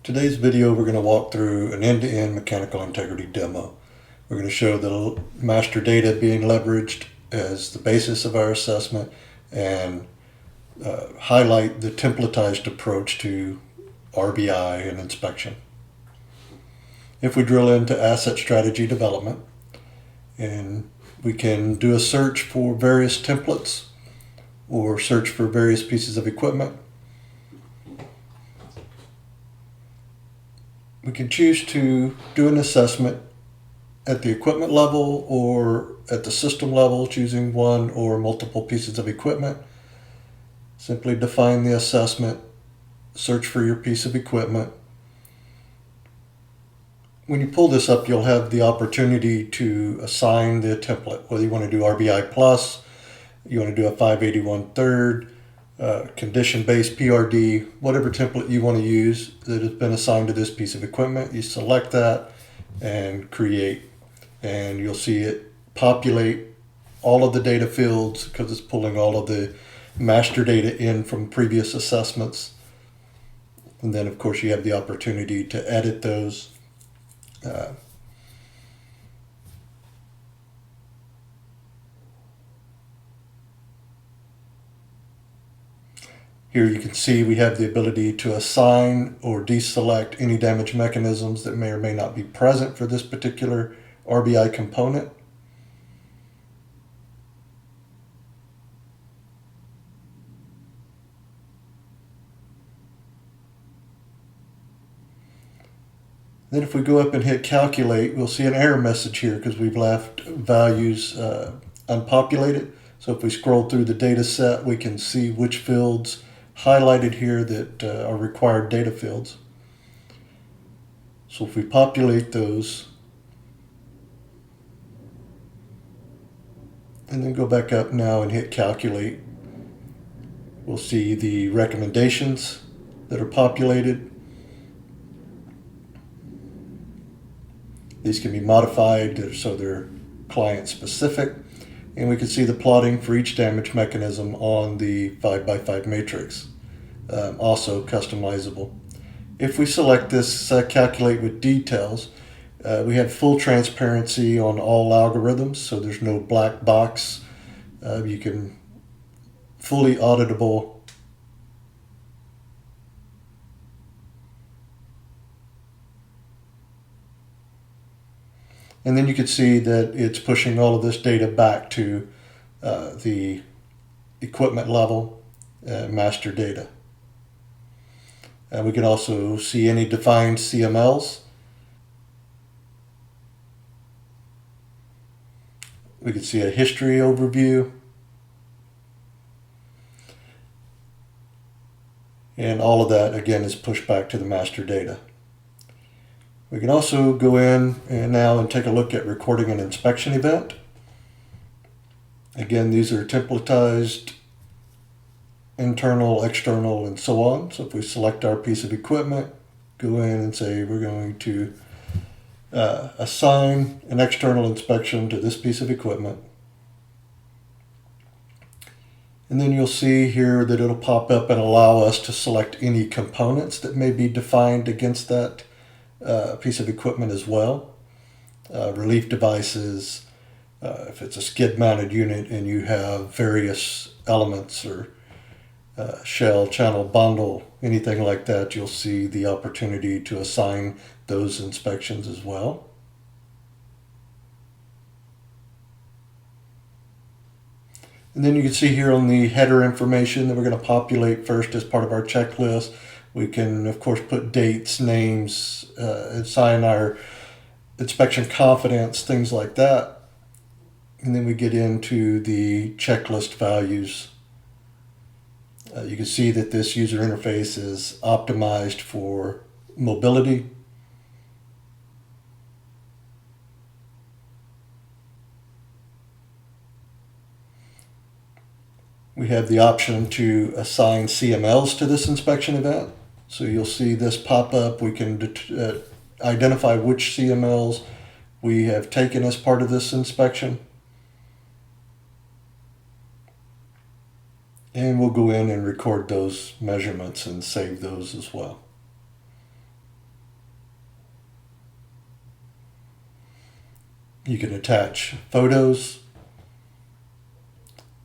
Today's video, we're going to walk through an end-to-end mechanical integrity demo. We're going to show the master data being leveraged as the basis of our assessment and highlight the templatized approach to RBI and inspection. If we drill into asset strategy development, and we can do a search for various templates or search for various pieces of equipment. We can choose to do an assessment at the equipment level or at the system level, choosing one or multiple pieces of equipment. Simply define the assessment, search for your piece of equipment. When you pull this up, you'll have the opportunity to assign the template, whether you want to do RBI plus, you want to do a 581/3, condition-based PRD, whatever template you want to use that has been assigned to this piece of equipment. You select that and create, and you'll see it populate all of the data fields because it's pulling all of the master data in from previous assessments. And then, of course, you have the opportunity to edit those. Here you can see we have the ability to assign or deselect any damage mechanisms that may or may not be present for this particular RBI component. Then if we go up and hit calculate, we'll see an error message here because we've left values unpopulated. So if we scroll through the data set, we can see which fields highlighted here that are required data fields. So if we populate those and then go back up now and hit calculate, we'll see the recommendations that are populated. These can be modified so they're client specific, and we can see the plotting for each damage mechanism on the 5x5 matrix. Also customizable. If we select this calculate with details, we have full transparency on all algorithms, so there's no black box. You can fully auditable. And then you can see that it's pushing all of this data back to the equipment level master data. And we can also see any defined CMLs. We can see a history overview. And all of that, again, is pushed back to the master data. We can also go in and now and take a look at recording an inspection event. Again, these are templatized, internal, external, and so on. So if we select our piece of equipment, go in and say we're going to assign an external inspection to this piece of equipment. And then you'll see here that it'll pop up and allow us to select any components that may be defined against that piece of equipment as well. Relief devices, if it's a skid mounted unit and you have various elements or shell, channel, bundle, anything like that, you'll see the opportunity to assign those inspections as well. And then you can see here on the header information that we're going to populate first as part of our checklist. We can, of course, put dates, names, assign our inspection confidence, things like that. And then we get into the checklist values. You can see that this user interface is optimized for mobility. We have the option to assign CMLs to this inspection event. So you'll see this pop up. We can identify which CMLs we have taken as part of this inspection. And we'll go in and record those measurements and save those as well. You can attach photos.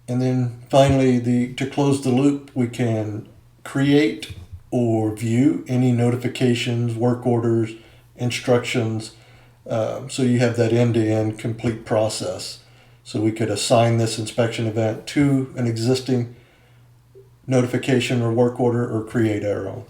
And then finally, to close the loop, we can create or view any notifications, work orders, instructions. So you have that end-to-end complete process. So we could assign this inspection event to an existing notification or work order or create our own.